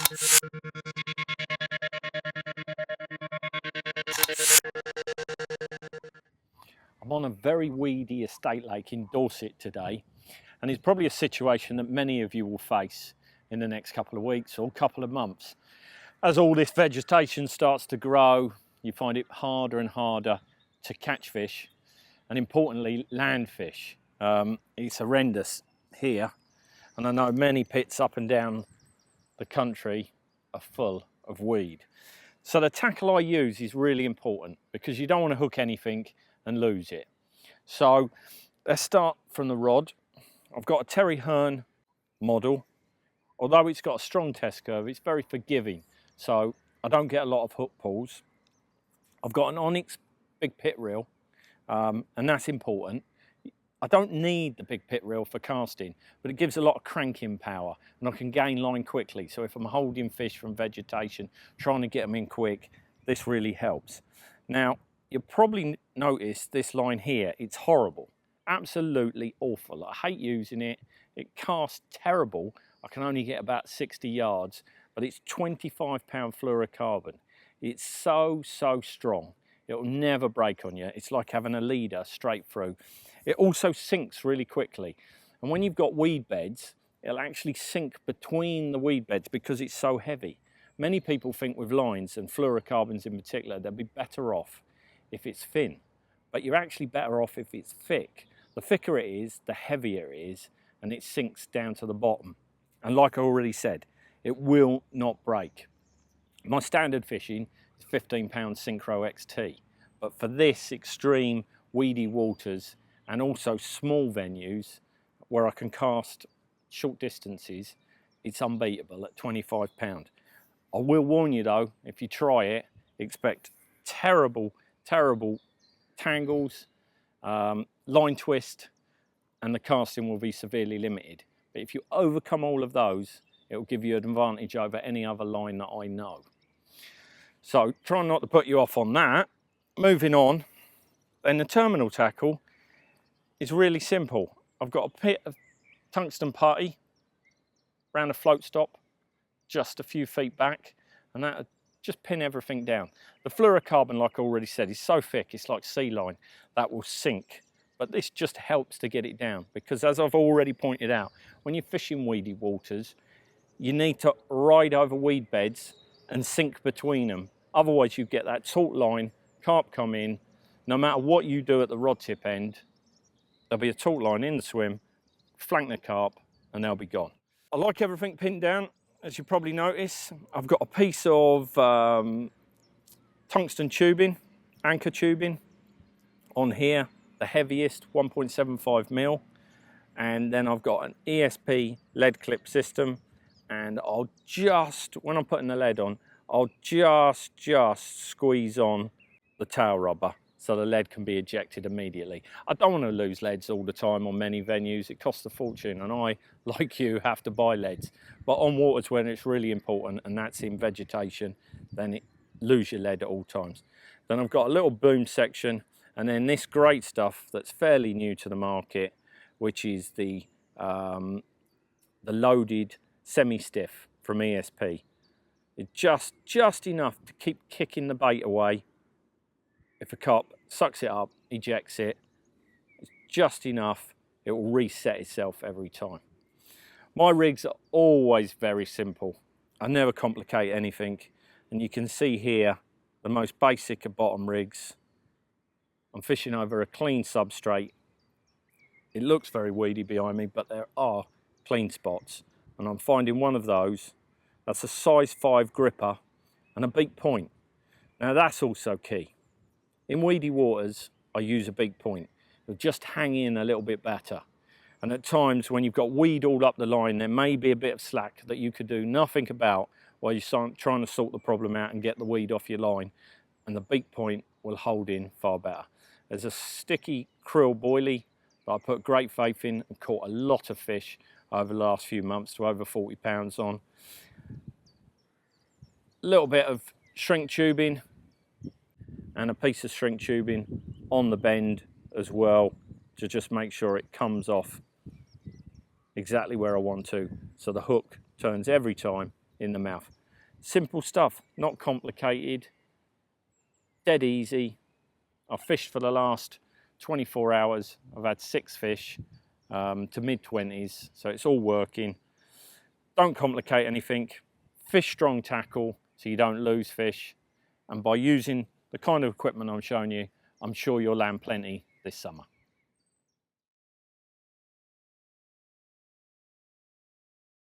I'm on a very weedy estate lake in Dorset today, and it's probably a situation that many of you will face in the next couple of weeks or couple of months. As all this vegetation starts to grow, you find it harder and harder to catch fish, and importantly, land fish. It's horrendous here, and I know many pits up and down the country are full of weed. So the tackle I use is really important because you don't want to hook anything and lose it. So let's start from the rod. I've got a Terry Hearn model. Although it's got a strong test curve, it's very forgiving, so I don't get a lot of hook pulls. I've got an Onyx big pit reel, and that's important. I don't need the big pit reel for casting, but it gives a lot of cranking power, and I can gain line quickly. So if I'm holding fish from vegetation, trying to get them in quick, this really helps. Now, you'll probably notice this line here, it's horrible, absolutely awful. I hate using it. It casts terrible. I can only get about 60 yards, but it's 25-pound fluorocarbon. It's so strong. It'll never break on you. It's like having a leader straight through. It also sinks really quickly. And when you've got weed beds, it'll actually sink between the weed beds because it's so heavy. Many people think with lines, and fluorocarbons in particular, they'll be better off if it's thin, but you're actually better off if it's thick. The thicker it is, the heavier it is, and it sinks down to the bottom. And like I already said, it will not break. My standard fishing is 15-pound Synchro XT, but for this extreme weedy waters and also small venues where I can cast short distances, it's unbeatable at 25-pound. I will warn you though, if you try it, expect terrible tangles, line twist, and the casting will be severely limited. But if you overcome all of those, it will give you an advantage over any other line that I know. So try not to put you off on that. Moving on, then the terminal tackle is really simple. I've got a pit of tungsten putty around a float stop, just a few feet back, and that just pin everything down. The fluorocarbon, like I already said, is so thick, it's like sea line, that will sink. But this just helps to get it down because, as I've already pointed out, when you're fishing weedy waters, you need to ride over weed beds and sink between them. Otherwise you get that taut line, carp come in, no matter what you do at the rod tip end, there'll be a taut line in the swim, flank the carp, and they'll be gone. I like everything pinned down. As you probably notice, I've got a piece of tungsten tubing, anchor tubing on here, the heaviest, 1.75 mil, and then I've got an ESP lead clip system, and I'll just, when I'm putting the lead on, I'll just squeeze on the tail rubber so the lead can be ejected immediately. I don't want to lose leads all the time on many venues. It costs a fortune, and I, like you, have to buy leads. But on waters when it's really important, and that's in vegetation, then it lose your lead at all times. Then I've got a little boom section, and then this great stuff that's fairly new to the market, which is the loaded semi-stiff from ESP. It's just enough to keep kicking the bait away. If a carp sucks it up, ejects it, it's just enough, it will reset itself every time. My rigs are always very simple. I never complicate anything. And you can see here, the most basic of bottom rigs. I'm fishing over a clean substrate. It looks very weedy behind me, but there are clean spots. And I'm finding one of those. That's a size 5 gripper and a beak point. Now that's also key. In weedy waters, I use a beak point. It'll just hang in a little bit better. And at times when you've got weed all up the line, there may be a bit of slack that you could do nothing about while you're trying to sort the problem out and get the weed off your line. And the beak point will hold in far better. There's a sticky krill boilie that I put great faith in and caught a lot of fish over the last few months to over 40 pounds on. A little bit of shrink tubing and a piece of shrink tubing on the bend as well to just make sure it comes off exactly where I want to, so the hook turns every time in the mouth. Simple stuff, not complicated, dead easy. I've fished for the last 24 hours. I've had 6 fish to mid-20s, so it's all working. Don't complicate anything. Fish strong tackle so you don't lose fish. And by using the kind of equipment I'm showing you, I'm sure you'll land plenty this summer.